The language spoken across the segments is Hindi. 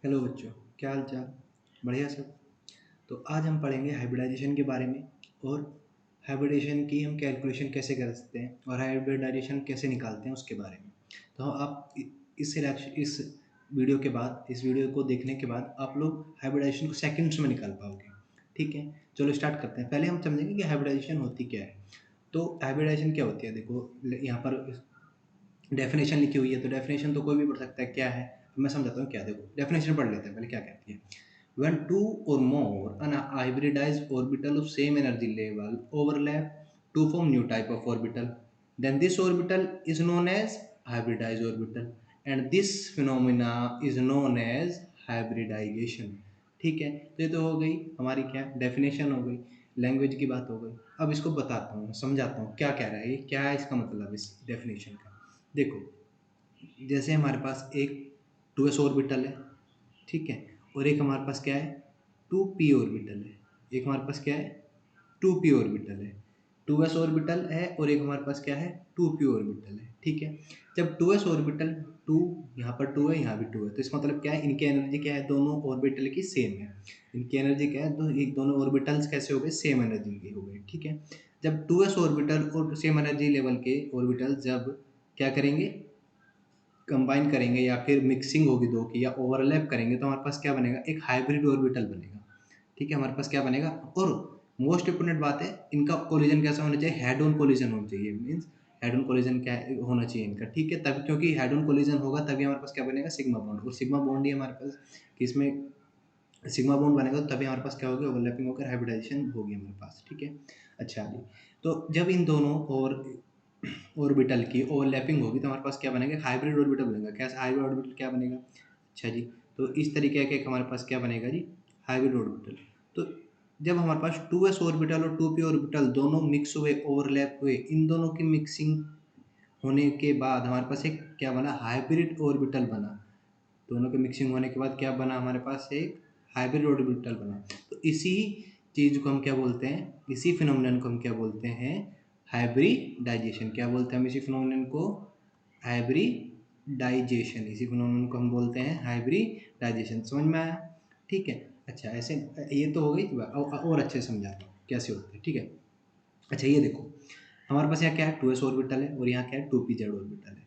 हेलो बच्चों, क्या हाल चाल? बढ़िया सब। तो आज हम पढ़ेंगे हाइब्रिडाइजेशन के बारे में और हाइब्रिडाइजेशन की हम कैलकुलेशन कैसे कर सकते हैं और हाइब्रिडाइजेशन कैसे निकालते हैं उसके बारे में। तो आप इस वीडियो के बाद, इस वीडियो को देखने के बाद आप लोग हाइब्रिडाइजेशन को सेकंड्स में निकाल पाओगे। ठीक है, चलो स्टार्ट करते हैं। पहले हम समझेंगे कि हाइब्रिडाइजेशन होती क्या है। तो हाइब्रिडाइजेशन क्या होती है, देखो यहाँ पर डेफिनेशन लिखी हुई है, तो डेफिनेशन तो कोई भी पढ़ सकता है क्या है। मैं समझाता हूँ क्या। देखो डेफिनेशन पढ़ लेते हैं पहले क्या कहती है। When two or more unhybridized orbital of same energy level overlap to form new type of orbital, then this orbital is known as hybridized orbital, and this phenomena is known as hybridization। ठीक है, तो ये तो हो गई हमारी क्या डेफिनेशन हो गई, लैंग्वेज की बात हो गई। अब इसको बताता हूँ, समझाता हूँ क्या कह रहा है ये, क्या है इसका मतलब इस डेफिनेशन का। देखो, जैसे हमारे पास एक 2s ऑर्बिटल है, ठीक है, और एक हमारे पास क्या है 2p ऑर्बिटल है। एक हमारे पास क्या है 2p ऑर्बिटल है। 2s ऑर्बिटल है और एक हमारे पास क्या है 2p ऑर्बिटल है। ठीक है, जब 2s ऑर्बिटल 2, यहाँ पर 2 है, यहाँ भी 2 है, तो इसका मतलब क्या है, इनकी एनर्जी क्या है, दोनों ऑर्बिटल की सेम है। इनकी एनर्जी क्या है, दोनों ऑर्बिटल्स कैसे हो गए, सेम एनर्जी के हो गए। ठीक है, जब 2s ऑर्बिटल और सेम एनर्जी लेवल के ऑर्बिटल जब क्या करेंगे, कंबाइन करेंगे या फिर मिक्सिंग होगी दो की या ओवरलैप करेंगे, तो हमारे पास क्या बनेगा, एक हाइब्रिड ऑर्बिटल बनेगा। ठीक है, हमारे पास क्या बनेगा, और मोस्ट इंपोर्टेंट बात है, इनका कोलिजन कैसा होना चाहिए, हेड ऑन कोलिजन होना चाहिए। मीन्स हेड ऑन कोलिजन क्या होना चाहिए इनका। ठीक है, तब क्योंकि हेड ऑन कोलिजन होगा तभी हमारे पास क्या बनेगा, सिग्मा बॉन्ड। और सिग्मा बॉन्ड ही हमारे पास किसमें, सिग्मा बॉन्ड बनेगा, तो तभी हमारे पास क्या होगी, ओवरलैपिंग होकर हाइब्रिडाइजेशन होगी हमारे पास। ठीक है, अच्छा जी, तो जब इन दोनों और ऑर्बिटल की ओवरलैपिंग होगी तो हमारे पास क्या बनेगा, हाइब्रिड ऑर्बिटल बनेगा। क्या हाइब्रिड ऑर्बिटल क्या बनेगा, अच्छा जी, तो इस तरीके का हमारे पास क्या बनेगा जी, हाइब्रिड ऑर्बिटल। तो जब हमारे पास 2s ऑर्बिटल और 2p ऑर्बिटल दोनों मिक्स हुए, ओवरलैप हुए, इन दोनों की मिक्सिंग होने के बाद हमारे पास एक क्या बना, हाइब्रिड ऑर्बिटल बना। दोनों के मिक्सिंग होने के बाद क्या बना, हमारे पास एक हाइब्रिड ऑर्बिटल बना। तो इसी चीज़ को हम क्या बोलते हैं, इसी फिनोमिनन को हम क्या बोलते हैं, हाइब्रिडाइजेशन। क्या बोलते हैं हम इसी फिनोमिनन को, हाइब्रिडाइजेशन। इसी फिनोमिनन को हम बोलते हैं हाइब्रिडाइजेशन। समझ में आया? ठीक है, अच्छा ऐसे ये तो हो गई और अच्छे से समझाता हूँ कैसे होते हैं। ठीक है, अच्छा ये देखो, हमारे पास यहाँ क्या है 2s ऑर्बिटल है और यहाँ क्या है 2pz ऑर्बिटल है।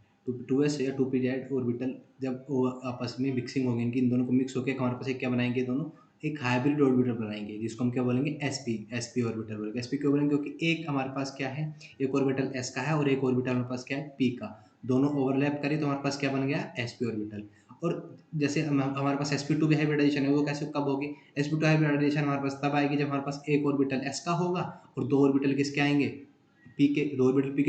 2s या 2pz ऑर्बिटल जब वो आपस में मिक्सिंग होंगे, इनकी इन दोनों को मिक्स होकर हमारे पास एक क्या बनाएंगे, दोनों एक हाइब्रिड ऑर्बिटल बनाएंगे, जिसको हम क्या बोलेंगे, sp ऑर्बिटल बोलेंगे। sp क्यों बोलेंगे, क्योंकि एक हमारे पास क्या है, एक ऑर्बिटल s का है और एक ऑर्बिटल हमारे पास क्या है p का। दोनों ओवरलैप करें तो हमारे पास क्या बन गया, sp ऑर्बिटल। और जैसे हमारे पास sp2 भी हाइब्रिडाइजेशन है, वो कैसे कब होगी, sp2 हाइब्रिडाइजेशन हमारे पास तब आएगी जब हमारे पास एक ऑर्बिटल s का होगा और दो ऑर्बिटल किसके आएंगे, पी के। दो ऑर्बिटल पी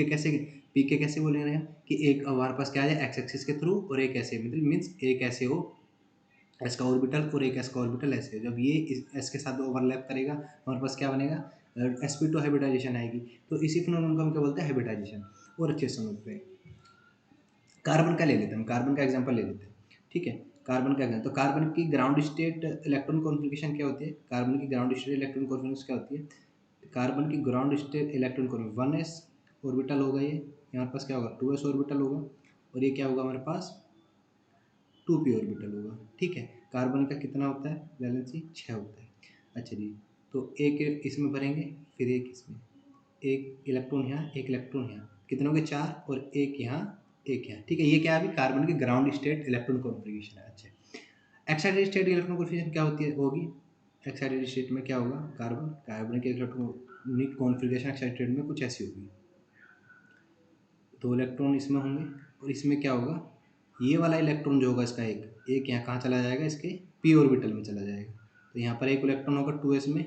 के कैसे बोले रहे हैं कि एक हमारे पास क्या है एक्स एक्सिस के थ्रू और एक ऐसे, मतलब मीन्स एक ऐसे हो एस का ऑर्बिटल और एक एस का ऑर्बिटल ऐसे। जब ये इस एस के साथ ओवरलैप करेगा हमारे पास क्या बनेगा, sp2 हाइब्रिडाइजेशन आएगी। तो इसी फिनोमेनन को हम क्या बोलते हैं, हाइब्रिडाइजेशन। और अच्छे से समझते हैं, कार्बन का ले लेते हैं, कार्बन का एग्जाम्पल ले लेते हैं। ठीक है, कार्बन का एग्जाम्पल, तो कार्बन की ग्राउंड स्टेट इलेक्ट्रॉन कॉन्फ़िगरेशन क्या होती है, कार्बन की ग्राउंड स्टेट इलेक्ट्रॉन कॉन्फ़िगरेशन क्या होती है, कार्बन की ground state electron configuration 1s orbital होगा, ये हमारे पास क्या होगा 2s ऑर्बिटल होगा, और ये क्या होगा हमारे पास 2p ऑर्बिटल होगा। ठीक है, कार्बन का कितना होता है वैलेंसी, 6 होता है। अच्छा जी, तो एक इसमें भरेंगे, फिर एक इसमें, एक इलेक्ट्रॉन यहाँ, एक इलेक्ट्रॉन यहाँ, कितने हो गए 4, और एक यहाँ, एक यहाँ। ठीक है, ये क्या है अभी कार्बन की ग्राउंड स्टेट इलेक्ट्रॉन कॉन्फ़िगरेशन है। अच्छा, एक्साइटेड स्टेट इलेक्ट्रॉन कॉन्फ़िगरेशन क्या होती है, होगी एक्साइटेड स्टेट में क्या होगा, कार्बन कार्बन की इलेक्ट्रॉनिक कॉन्फ़िगरेशन एक्साइटेड में कुछ ऐसी होगी, दो इलेक्ट्रॉन इसमें होंगे और इसमें क्या होगा, ये वाला इलेक्ट्रॉन जो होगा इसका एक एक यहाँ कहाँ चला जाएगा, इसके p ऑर्बिटल में चला जाएगा। तो यहाँ पर एक इलेक्ट्रॉन होगा 2s में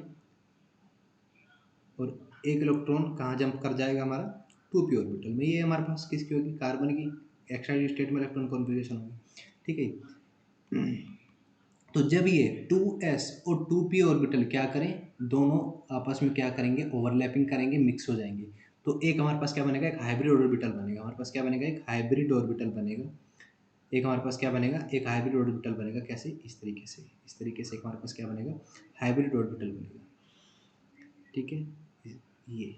और एक इलेक्ट्रॉन कहाँ जंप कर जाएगा हमारा 2p ऑर्बिटल में। ये हमारे पास किसकी होगी, कार्बन की एक्साइटेड स्टेट में इलेक्ट्रॉन कॉन्फ़िगरेशन होगी। ठीक है, तो जब ये 2s और 2p ऑर्बिटल क्या करें, दोनों आपस में क्या करेंगे, ओवरलैपिंग करेंगे, मिक्स हो जाएंगे, तो एक हमारे पास क्या बनेगा, एक हाइब्रिड ऑर्बिटल बनेगा। हमारे पास क्या बनेगा, एक हाइब्रिड ऑर्बिटल बनेगा। एक हमारे पास क्या बनेगा, एक हाइब्रिड ऑर्बिटल बनेगा। कैसे, इस तरीके से, इस तरीके से एक हमारे पास क्या बनेगा, हाइब्रिड ऑर्बिटल बनेगा। ठीक है, ये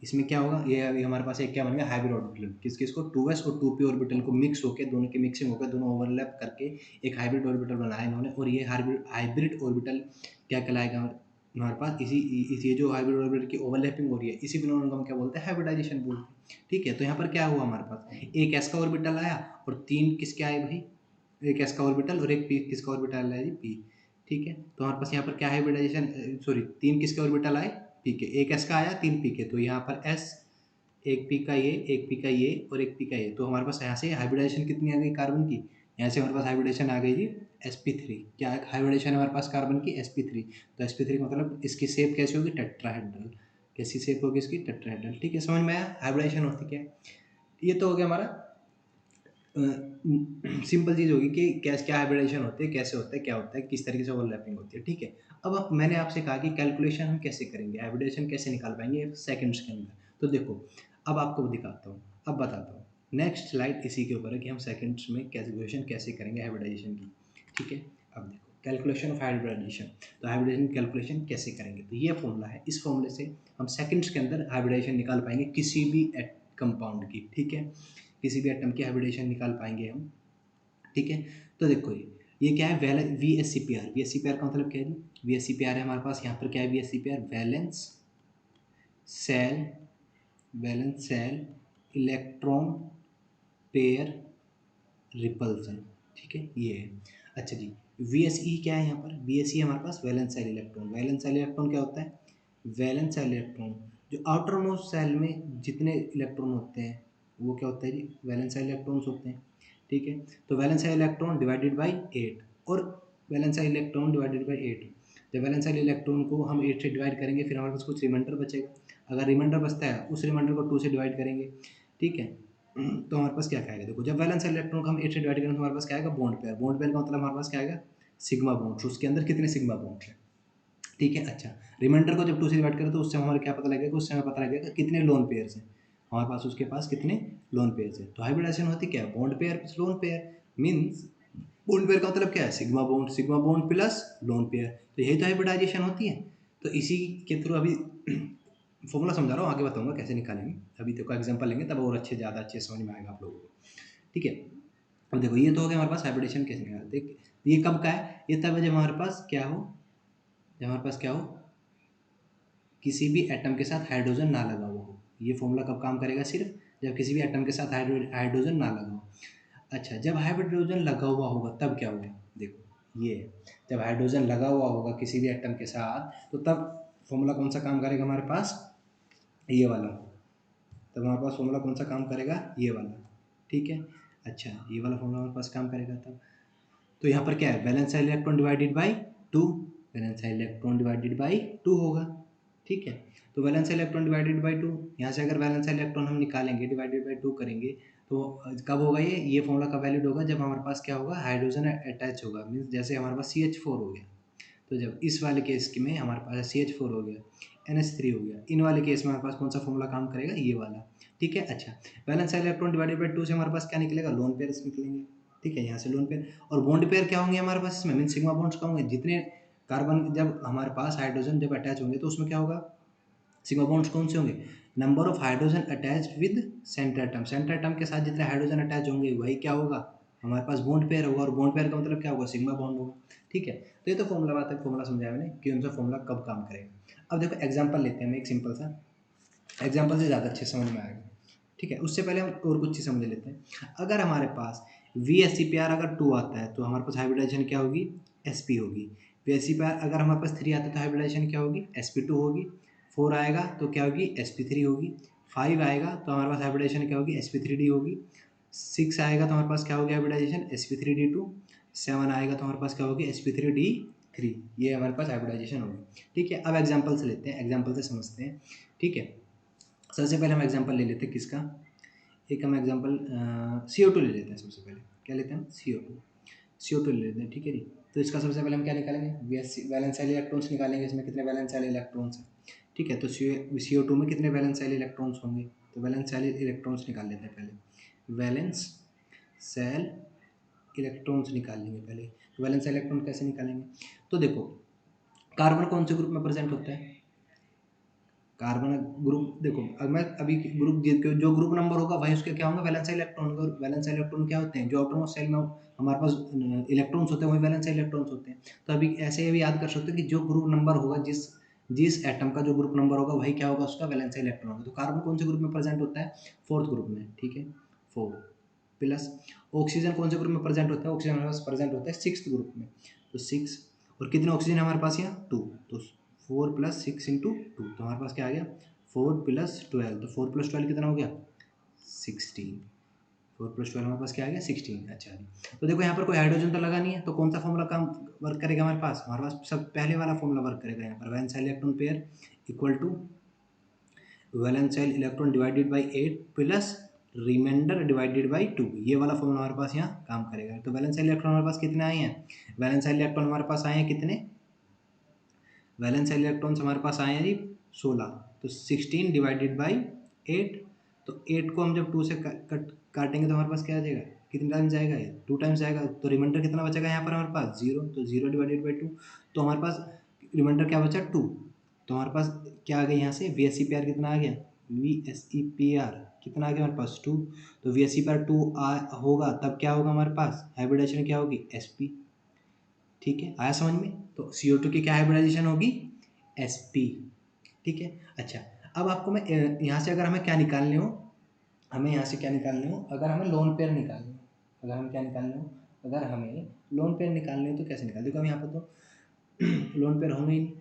इसमें क्या होगा, ये हमारे पास एक क्या बन गया, हाइब्रिड ऑर्बिटल। किस किस को, 2s और 2p ऑर्बिटल को मिक्स होकर, दोनों की मिक्सिंग होकर, दोनों ओवरलैप करके एक हाइब्रिड ऑर्बिटल बनाया इन्होंने। और ये हाइब्रिड ऑर्बिटल क्या कहलाएगा हमारे पास, इसी ये जो हाइब्रिड ऑर्बिटल की ओवरलैपिंग हो रही है, इसी फिनोमेनन को हम क्या बोलते हैं, हाइब्रिडाइजेशन बोलते हैं। ठीक है, तो यहाँ पर क्या हुआ हमारे पास, एक एस का ऑर्बिटल आया और 3 किसके आए भाई, एक एस का ऑर्बिटल और एक पी किसका ऑर्बिटल आया जी, पी। ठीक है, तो हमारे पास यहाँ पर क्या हाइब्रिडाइजेशन, सॉरी 3 किसके ऑर्बिटल आए, पी के। एक एस का आया, 3 पी के, तो यहाँ पर एस, एक पी का ये, एक पी का ये और एक पी का ये। तो हमारे पास यहाँ से हाइब्रिडाइजेशन कितनी आ गई कार्बन की, यहाँ से हमारे पास हाइब्रिडेशन आ गई जी sp3। क्या हाइब्रिडेशन है हमारे पास कार्बन की, sp3। तो sp3 का मतलब इसकी शेप कैसी होगी, टेट्राहेड्रल। कैसी शेप होगी इसकी, टेट्राहेड्रल। ठीक है, समझ में आया हाइब्रिडेशन होती क्या है। ये तो हो गया हमारा सिंपल चीज़ होगी कि कैसे क्या हाइब्रिडेशन होती है, कैसे होता है, क्या होता है, किस तरीके से ओवरलैपिंग होती है। ठीक है, अब मैंने आपसे कहा कि कैलकुलेशन हम कैसे करेंगे, हाइब्रिडेशन कैसे निकाल पाएंगे सेकंड्स के अंदर। तो देखो, अब आपको दिखाता हूँ, अब बताता हूँ। नेक्स्ट स्लाइड इसी के ऊपर है कि हम सेकंड्स में कैलकुलेशन कैसे करेंगे हाइब्रिडाइजेशन की। ठीक है, अब देखो कैलकुलेशन ऑफ हाइब्रिडाइजेशन। तो हाइब्रिडाइजेशन कैलकुलेशन कैसे करेंगे, तो ये फॉर्मूला है, इस फॉर्मूले से हम सेकंड्स के अंदर हाइब्रिडाइजेशन निकाल पाएंगे किसी भी कंपाउंड की। ठीक है, किसी भी एटम की हाइब्रिडेशन निकाल पाएंगे हम। ठीक है, तो देखो ये क्या है, V S C P R. V S C P R का मतलब क्या है जी, V S C P R है हमारे पास, यहाँ पर क्या है, V S C P R valence shell, valence shell electron pair repulsion. ठीक है, ये है। अच्छा जी, वी एस ई क्या है यहाँ पर, वी एस ई हमारे पास valence shell electron. Valence shell electron क्या होता है, वैलेंस सेल इलेक्ट्रॉन जो आउटर मोस्ट सेल में जितने इलेक्ट्रॉन होते हैं वो क्या होता है जी, वैलेंस सेल इलेक्ट्रॉन्स होते हैं। ठीक है, तो valence shell electron divided by 8, और valence shell electron divided by 8। जब वैलेंस सेल इलेक्ट्रॉन को हम 8 से डिवाइड करेंगे, फिर हमारे पास कुछ रिमाइंडर बचेगा। अगर रिमाइंडर बचता है, उस रिमाइंडर को 2 से डिवाइड करेंगे। ठीक है, तो हमारे पास क्या आएगा, देखो जब वैलेंस इलेक्ट्रॉन को हम 8 से डिवाइड करें तो हमारे पास क्या आएगा, बॉन्ड पेयर। बॉन्ड पेयर का मतलब हमारे पास क्या आएगा, सिग्मा बॉन्ड। उसके अंदर कितने सिग्मा बॉन्ड है। ठीक है, अच्छा रिमाइंडर को जब 2 से डिवाइड करें तो उससे हमारे क्या पता लगेगा, उससे हमें पता लगेगा कितने लोन पेयर्स हैं हमारे पास, उसके पास कितने लोन पेयर्स हैं। तो हाइब्रिडाइजेशन होती क्या है, bond pair plus lone pair. Means bond pair का मतलब क्या है, sigma bond plus lone pair. तो यही तो हाइब्रिडाइजेशन होती है। तो इसी के थ्रू अभी फॉर्मूला समझा रहा हूँ, आगे बताऊंगा कैसे निकालेंगे। अभी देखो एग्जांपल लेंगे तब और ज़्यादा अच्छे समझ में आएगा आप लोगों को। ठीक है, अब देखो ये तो हो गया हमारे पास हाइब्रिडेशन कैसे निकालते हैं। ये कब का है, ये तब है जब हमारे पास क्या हो, जब हमारे पास क्या हो, किसी भी एटम के साथ हाइड्रोजन ना लगा हुआ हो। ये फॉर्मूला कब काम करेगा, सिर्फ जब किसी भी एटम के साथ हाइड्रोजन ना लगा हो। अच्छा, जब हाइड्रोजन लगा हुआ होगा तब क्या होगा, देखो ये जब हाइड्रोजन लगा हुआ होगा किसी भी एटम के साथ, तो तब फॉर्मूला कौन सा काम करेगा हमारे पास, ये वाला। तब हमारे पास फॉर्मूला कौन सा काम करेगा, ये वाला। ठीक है, अच्छा ये वाला फॉर्मूला हमारे पास काम करेगा तब। तो यहाँ पर क्या है, valence electron divided by 2, valence electron divided by 2 होगा। ठीक है, तो वैलेंस इलेक्ट्रॉन डिवाइडेड बाई 2, यहाँ से अगर वैलेंस इलेक्ट्रॉन हम निकालेंगे, डिवाइडेड बाई 2 करेंगे, तो कब होगा ये फॉर्मूला कब वैलिड होगा, जब हमारे पास क्या होगा, हाइड्रोजन अटैच होगा। मीन्स जैसे हमारे पास CH4 हो गया, तो जब इस वाले केस में हमारे पास CH4 हो गया, NH3 हो गया, इन वाले केस में हमारे पास कौन सा फॉर्मूला काम करेगा, ये वाला। ठीक है, अच्छा वैलेंस इलेक्ट्रॉन डिवाइडेड बाई 2 से हमारे पास क्या निकलेगा, लोन पेयर्स निकलेंगे। ठीक है, यहाँ से लोन पेयर और बॉन्ड पेयर क्या होंगे हमारे पास इसमें, मीन सिग्मा बॉन्ड्स क्या होंगे, जितने कार्बन जब हमारे पास हाइड्रोजन जब अटैच होंगे तो उसमें क्या होगा, सिग्मा बॉन्ड्स कौन से होंगे, number of hydrogen attach with centre atom. Centre atom के साथ जितने हाइड्रोजन अटैच होंगे वही क्या होगा, हमारे पास बॉन्ड पेयर होगा, और बॉन्ड पेयर का मतलब क्या होगा, सिग्मा बॉन्ड होगा। ठीक है, तो ये तो फॉर्मूला बात है, फॉर्मूला समझाया मैंने कि उनका फॉर्मूला कब काम करेगा। अब देखो एग्जाम्पल लेते हैं हम एक सिंपल सा, एग्जाम्पल से ज़्यादा अच्छे समझ में आएगा। ठीक है, उससे पहले हम और कुछ चीज़ समझ लेते हैं। अगर हमारे पास VSCPR अगर 2 आता है तो हमारे पास हाइब्रिडाइजेशन क्या होगी, SP होगी। VSCPR अगर हमारे पास 3 आता है तो हाइब्रिडाइजेशन क्या होगी, SP2 होगी। 4 आएगा तो क्या होगी, SP3 होगी। 5 आएगा तो हमारे पास हाइब्रिडाइजेशन क्या होगी, SP3D होगी। 6 आएगा तो हमारे पास क्या होगी हाइब्रिडाइजेशन, SP3D2। 7 आएगा तो हमारे पास क्या होगी, SP3D3। ये हमारे पास हाइब्रिडाइजेशन होगी। ठीक है, अब एग्जाम्पल से लेते हैं, एग्जाम्पल से समझते हैं। ठीक है, सबसे पहले हम एग्जांपल ले लेते हैं किसका, एक हम एग्जांपल CO2 ले लेते हैं। सबसे पहले क्या लेते हैं हम, CO2 ले लेते हैं। ठीक है जी, तो इसका सबसे पहले हम क्या निकालेंगे, वैलेंस इलेक्ट्रॉन्स निकालेंगे, इसमें कितने वैलेंस इलेक्ट्रॉन्स हैं। ठीक है, तो CO2 में कितने वैलेंस इलेक्ट्रॉन्स होंगे, तो वैलेंस इलेक्ट्रॉन्स निकाल लेते हैं पहले। वैलेंस सेल इलेक्ट्रॉन्स निकाल लेंगे पहले। तो वैलेंस इलेक्ट्रॉन कैसे निकालेंगे, तो देखो कार्बन कौन से ग्रुप में प्रेजेंट होता है, कार्बन ग्रुप देखो, अब मैं अभी ग्रुप जो ग्रुप नंबर होगा वही उसके क्या होंगे, वैलेंस इलेक्ट्रॉन। वैलेंस इलेक्ट्रॉन क्या होते हैं, जो ऑटोनोमस सेल में हमारे पास इलेक्ट्रॉन्स होते हैं वही वैलेंस इलेक्ट्रॉन्स होते हैं। तो अभी ऐसे भी याद कर सकते हो कि जो ग्रुप नंबर होगा, जिस जिस एटम का जो ग्रुप नंबर होगा वही क्या होगा, उसका वैलेंस इलेक्ट्रॉन होगा। तो कार्बन कौन से ग्रुप में प्रेजेंट होता है, फोर्थ ग्रुप में, ठीक है, 4 प्लस। ऑक्सीजन कौन से ग्रुप में प्रेजेंट होता है, ऑक्सीजन हमारे पास प्रेजेंट होता है 6th ग्रुप में, तो 6। और कितने ऑक्सीजन है हमारे पास यहाँ, 2, तो 4 + 6 × 2, तो हमारे पास क्या आ गया 4 + 12, तो 4 + 12 कितना हो गया 16। 4 + 12 हमारे पास क्या आ गया 16। अच्छा जी, तो देखो यहाँ पर कोई हाइड्रोजन तो लगा नहीं है, तो कौन सा फॉर्मूला काम वर्क करेगा हमारे पास सब पहले वाला फॉर्मूला वर्क करेगा यहाँ पर, valence electron pair equal to valence electron divided by 8 plus reminder divided by 2, ये वाला फॉर्मूला हमारे पास यहाँ काम करेगा। तो वैलेंस इलेक्ट्रॉन हमारे पास कितने आए हैं, वैलेंस इलेक्ट्रॉन हमारे पास आए हैं कितने, वैलेंस इलेक्ट्रॉन्स हमारे पास आए हैं जी 16, तो 16 डिवाइडेड बाई 8, तो 8 को हम जब 2 से काटेंगे तो हमारे पास क्या आ जाएगा, कितने टाइम्स जाएगा ये 2 टाइम्स जाएगा, तो रिमाइंडर कितना बचेगा यहाँ पर हमारे पास 0, तो 0 डिवाइडेड बाई 2, तो हमारे पास रिमाइंडर क्या बचा 2, तो हमारे पास क्या आ गया यहाँ से V S C P R कितना आ गया, V S E P R कितना आ गया हमारे पास 2, तो V S C P R 2 होगा तब क्या होगा हमारे पास हाइब्रिडाइजेशन क्या होगी एस पी, ठीक है, आया समझ में। तो CO2 की क्या हाइब्रिडाइजेशन होगी sp, ठीक है। अच्छा, अब आपको मैं यहाँ से अगर हमें क्या निकालने हो, हमें यहाँ से क्या निकालने हो, अगर हमें लोन पेयर निकालने हो, अगर हमें क्या निकालने हो, अगर हमें लोन पेयर निकालने हो तो कैसे निकाल, देखो हम यहाँ पर तो लोन पेयर होंगे ही नहीं।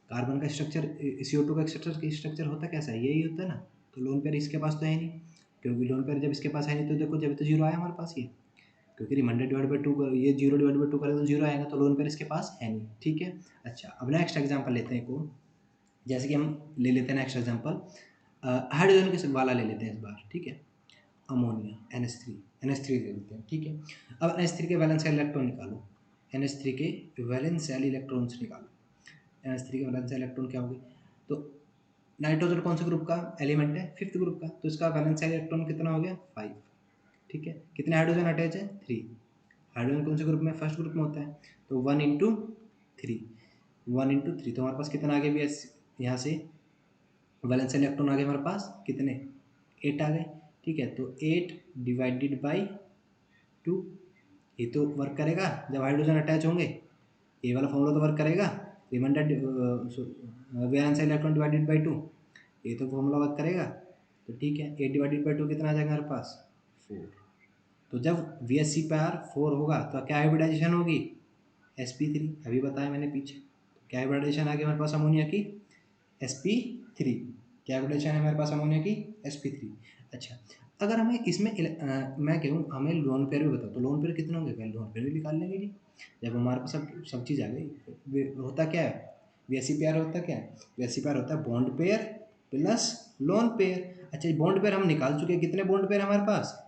कार्बन का स्ट्रक्चर, CO2 का स्ट्रक्चर होता कैसा है, यही होता है ना, तो लोन पेयर इसके पास तो है नहीं, क्योंकि लोन पेयर जब इसके पास है नहीं तो देखो जब तो जीरो आया हमारे पास ये, क्योंकि रिमाइंडर डिवाइड बाई 2, ये 0 डिवाइड बाई 2 करेगा तो 0 आएगा, तो लोन पेयर इसके पास है नहीं, ठीक है। अच्छा, अब नेक्स्ट एग्जांपल लेते हैं एक और, जैसे कि हम ले लेते हैं नेक्स्ट एग्जांपल हाइड्रोजन के वाला ले लेते हैं इस बार, ठीक है, अमोनिया NH3 ले लेते हैं, ठीक है। अब NH3 के वैलेंस इलेक्ट्रॉन निकालो, NH3 के वैलेंस इलेक्ट्रॉन्स निकालो, NH3 के वैलेंस इलेक्ट्रॉन क्या होगी, तो नाइट्रोजन कौन से ग्रुप का एलिमेंट है, 5th ग्रुप का, तो इसका वैलेंस इलेक्ट्रॉन कितना हो गया 5, ठीक है। कितने हाइड्रोजन अटैच है 3, हाइड्रोजन कौन से ग्रुप में, फर्स्ट ग्रुप में होता है, तो 1 × 3, 1 × 3, तो हमारे पास कितना आ गया भी यहाँ से वैलेंस इलेक्ट्रॉन आ गए हमारे पास कितने 8 आ गए, ठीक है, तो 8 डिवाइडेड बाई 2, ये तो वर्क करेगा जब हाइड्रोजन अटैच होंगे, ये वाला फॉर्मूला तो वर्क करेगा, reminder valence electron divided by 2, ये तो फॉर्मूला वर्क करेगा, तो ठीक है 8 डिवाइडेड बाई 2 कितना आ जाएगा हमारे पास 4, तो जब V S C P R 4 होगा तो क्या हाइब्रिडाइजेशन होगी sp3, अभी बताया मैंने पीछे, तो क्या हाइब्रिडाइजेशन आ गई हमारे पास अमोनिया की sp3, क्या हाइब्रिडाइजेशन है हमारे पास अमोनिया की sp3। अच्छा, अगर हमें इसमें मैं कहूँ हमें लोन पेयर भी बताओ, तो लोन पेयर कितने होंगे, पहले लोन पेयर भी निकाल लेंगे जी, जब हमारे पास सब चीज़ आ गई। होता क्या है V S C P R, होता क्या है V S C P R होता है bond pair plus lone pair. अच्छा, बॉन्ड पेयर हम निकाल चुके हैं, कितने बॉन्ड पेयर हमारे पास,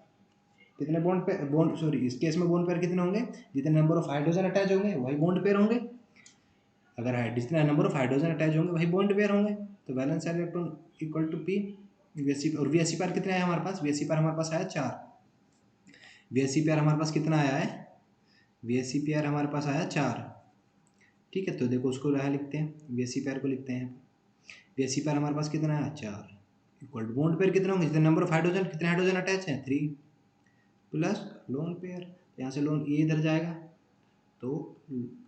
कितने बॉन्ड पे बॉन्ड सॉरी इस केस में बॉन्ड पेयर कितने होंगे, जितने नंबर ऑफ हाइड्रोजन अटैच होंगे वही बॉन्ड पेयर होंगे, अगर जितने नंबर ऑफ हाइड्रोजन अटैच होंगे वही बॉन्ड पेयर होंगे, तो valence electron equal to P VSC, और वीएससी पार कितने आया हमारे पास, वीएससी पार हमारे पास आया 4, वीएससी पार हमारे पास कितना आया है, वीएससी पार हमारे पास आया 4, ठीक है। तो देखो उसको यहाँ लिखते हैं, वीएससी पार को लिखते हैं, वीएससी पार हमारे पास कितना आया 4 इक्वल टू बॉन्ड पेयर कितने होंगे, जितने नंबर ऑफ हाइड्रोजन, कितने हाइड्रोजन अटैच हैं 3 प्लस लोन पेयर, यहाँ से लोन ये इधर जाएगा, तो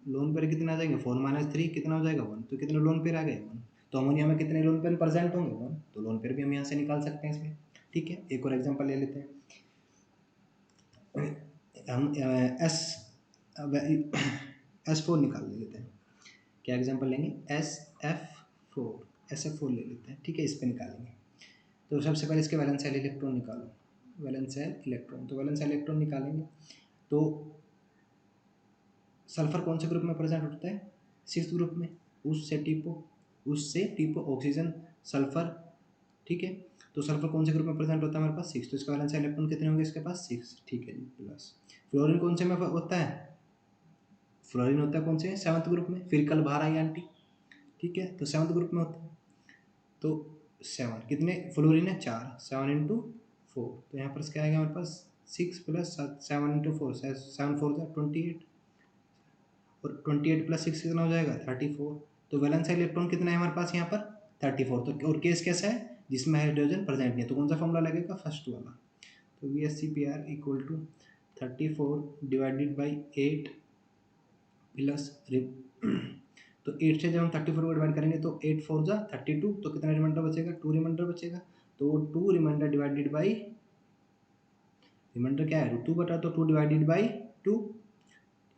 लोन पेयर कितना आ जाएंगे 4 - 3 कितना हो जाएगा 1, तो कितने लोन पेयर आ गए 1, तो अमोनिया में कितने लोन पेयर प्रेजेंट होंगे 1, तो लोन पेयर भी हम यहाँ से निकाल सकते हैं इसमें, ठीक है। एक और एग्जांपल ले लेते हैं, हम S4 निकाल लेते हैं, क्या एग्जांपल लेंगे SF4 ले लेते हैं, ठीक है, इस पर निकालेंगे। तो सबसे पहले इसके वैलेंस इलेक्ट्रॉन निकालो, वैलेंस इलेक्ट्रॉन, तो वैलेंस इलेक्ट्रॉन निकालेंगे, तो सल्फर कौन से ग्रुप में प्रेजेंट होता है 6th ग्रुप में, उससे टीपो ऑक्सीजन सल्फर, ठीक है, तो सल्फर कौन से ग्रुप में प्रेजेंट होता है हमारे पास 6, तो इसका वैलेंस इलेक्ट्रॉन कितने होंगे इसके पास 6, ठीक है जी, प्लस फ्लोरीन कौन से में होता है, फ्लोरीन होता है कौन से 7th ग्रुप में, फिर कल बाहर आई आंटी, ठीक है, तो 7th ग्रुप में होता है, तो 7 कितने फ्लोरीन है 4, 7 × 4, तो यहाँ पर क्या आएगा हमारे पास 6 + 7 × 4, 7 4 28, और 28 + 6 कितना हो जाएगा 34, तो वैलेंस इलेक्ट्रॉन कितना है हमारे पास यहाँ पर 34। तो और केस कैसा है जिसमें हाइड्रोजन प्रेजेंट नहीं है, तो कौन सा फॉर्मूला लगेगा, फर्स्ट वाला। तो VSCPR equal to 34 divided by 8 plus तो 8 से जब हम 34 को डिवाइड करेंगे तो 8 4 जा 32, तो कितना रिमाइंडर बचेगा, 2 रिमाइंडर बचेगा। तो 2 रिमाइंडर डिवाइडेड बाई, रिमाइंडर क्या है, 2 बटा, तो 2 डिवाइडेड बाई 2,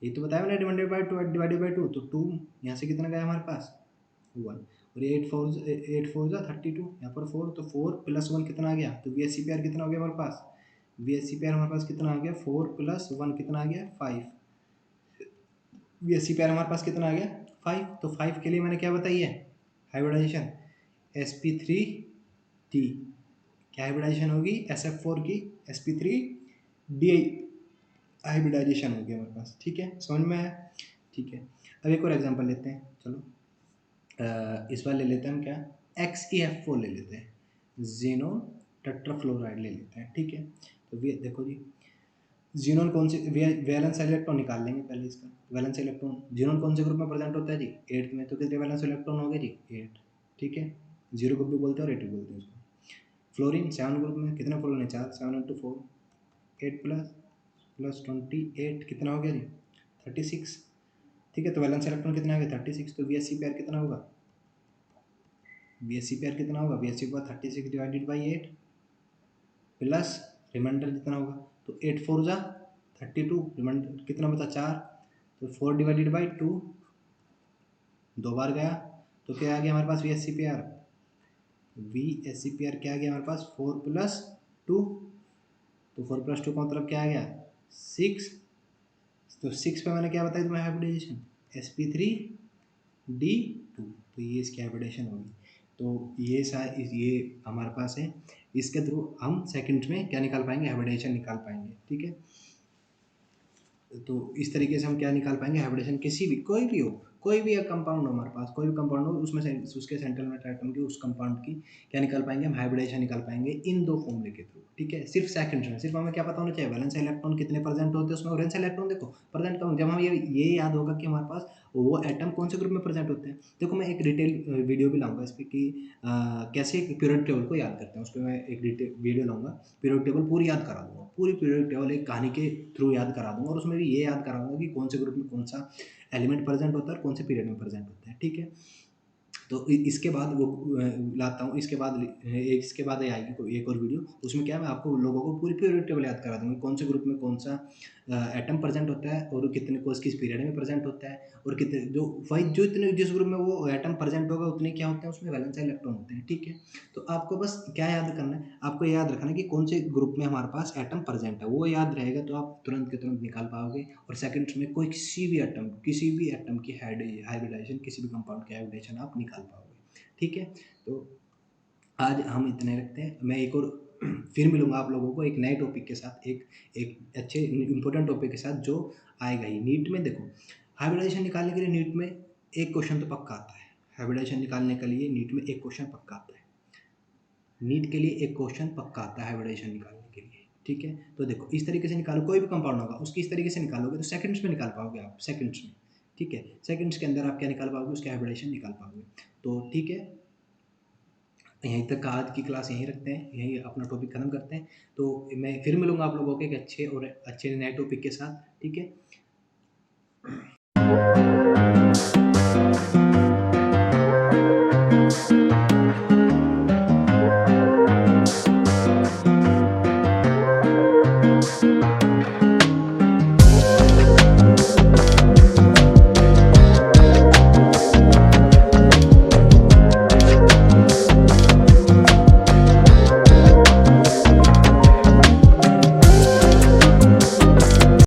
ये तो बताया मैंने, डिवाइडेड बाई 2, तो 2 यहाँ से कितना गया हमारे पास 1, और 8 4 जा 32, यहाँ पर 4, तो 4 प्लस 1 कितना आ गया, तो VSCPR कितना हो गया हमारे पास, VSCPR हमारे पास कितना आ गया, 4 प्लस 1 कितना आ गया 5, VSCPR हमारे पास कितना आ गया 5। तो 5 के लिए मैंने क्या बताई है, हाइब्रिडाइजेशन sp3d, क्या हाइब्रिडाइजेशन होगी, SF4 की sp3d हाइब्रिडाइजेशन होगी हमारे पास। ठीक है, समझ में आया। ठीक है, अब एक और एग्जांपल लेते हैं, चलो इस बार ले लेते हैं हम क्या, XeF4 ले लेते हैं, जीनोन टेट्राफ्लोराइड ले लेते हैं। ठीक है, तो देखो जी, जीनोन कौन से, वैलेंस इलेक्ट्रॉन निकाल लेंगे पहले इसका, वैलेंस इलेक्ट्रॉन, जीनोन कौन से ग्रुप में प्रेजेंट होता है जी, 8th में, तो कितने वैलेंस इलेक्ट्रॉन हो गए जी 8। ठीक है, 0 ग्रुप भी बोलते हैं और 8 भी बोलते हैं उसको। फ्लोरीन 7 ग्रुप में, कितने फ्लोरीन है 4, 7 इंटू 4 8 प्लस प्लस 28 कितना हो गया जी 36। ठीक है, तो वैलेंस इलेक्ट्रॉन कितना आ गया 36, तो VSCPR कितना होगा, VSCPR कितना होगा, VSCPR 36 divided by 8 plus reminder जितना होगा, तो 8 4 जा 32, रिमाइंडर कितना बचा 4, तो 4 डिवाइडेड बाई 2, 2 बार गया, तो क्या आ गया हमारे पास VSCPR, VSCPR क्या आ गया हमारे पास 4 प्लस 2, तो 4 प्लस 2 का मतलब क्या आ गया 6, तो 6 पे मैंने क्या बताया तुम्हें हाइब्रिडाइजेशन sp3d2, तो ये इसकी हाइब्रिडाइजेशन होगी। तो ये हमारे पास है, इसके थ्रू हम सेकंड में क्या निकाल पाएंगे, हाइब्रिडाइजेशन निकाल पाएंगे। ठीक है, तो इस तरीके से हम क्या निकाल पाएंगे, हाइब्रिडेशन किसी भी, कोई भी एक कंपाउंड हो हमारे पास, कोई भी कंपाउंड हो उसमें से उसके सेंट्रल में एटम की, उस कंपाउंड की क्या निकाल पाएंगे हम, हाइब्रिडेशन निकाल पाएंगे इन दो फॉर्मूले के थ्रू। ठीक है, सिर्फ सेकंड्स में, सिर्फ हमें क्या पता होना चाहिए, वैलेंस इलेक्ट्रॉन कितने प्रेजेंट होते हैं उसमें, वैलेंस इलेक्ट्रॉन देखो प्रेजेंट कम, जब हम ये याद होगा कि हमारे पास वो एटम कौन से ग्रुप में प्रेजेंट होते हैं। देखो मैं एक डिटेल वीडियो भी लाऊंगा इस पर कि कैसे एक पीरियड टेबल को याद करते हैं, उस पर मैं एक डिटेल वीडियो लाऊंगा, पीरियड टेबल पूरी याद करा दूंगा, पूरी पीरियड टेबल एक कहानी के थ्रू याद करा दूंगा, और उसमें भी ये याद करा दूंगा कि कौन से ग्रुप में कौन सा एलिमेंट प्रेजेंट होता है और कौन से पीरियड में प्रेजेंट होता है। ठीक है, तो इसके बाद वो लाता हूँ, इसके बाद आएगी कोई एक और वीडियो, उसमें क्या मैं आपको लोगों को पूरी पीरियड टेबल याद करा दूंगा, कौन से ग्रुप में कौन सा एटम प्रेजेंट होता है और कितने किस पीरियड में प्रेजेंट होता है, और कितने जो वही जो इतने जिस ग्रुप में वो एटम प्रेजेंट होगा उतने क्या होते हैं उसमें वैलेंस इलेक्ट्रॉन होते हैं। ठीक है, तो आपको बस क्या याद करना है, आपको याद रखना है कि कौन से ग्रुप में हमारे पास एटम प्रेजेंट है, वो याद रहेगा तो आप तुरंत के तुरंत निकाल पाओगे, और सेकंड्स में कोई किसी भी एटम की हाइब्रिडाइजेशन, किसी भी कंपाउंड की हाइब्रिडाइजेशन आप निकाल पाओगे। ठीक है, तो आज हम इतने रखते हैं, मैं एक और फिर मिलूंगा आप लोगों को एक नए टॉपिक के साथ, एक अच्छे इंपॉर्टेंट टॉपिक के साथ जो आएगा ही नीट में। देखो हाइब्रिडाइजेशन निकालने के लिए नीट में एक क्वेश्चन तो पक्का आता है, हाइब्रिडाइजेशन निकालने के लिए नीट में एक क्वेश्चन पक्का आता है, नीट के लिए एक क्वेश्चन पक्का आता है हाइब्रिडाइजेशन निकालने के लिए। ठीक है, तो देखो इस तरीके से निकालो, कोई भी कंपाउंड होगा उसकी इस तरीके से निकालोगे तो सेकंड्स में निकाल पाओगे आप, सेकंड्स में। ठीक है, सेकंड्स के अंदर आप क्या निकाल पाओगे, उसके हाइब्रिडाइजेशन निकाल पाओगे। तो ठीक है, यहीं तक आज की क्लास यहीं रखते हैं, यहीं अपना टॉपिक खत्म करते हैं। तो मैं फिर मिलूंगा आप लोगों के एक अच्छे नए टॉपिक के साथ। ठीक है।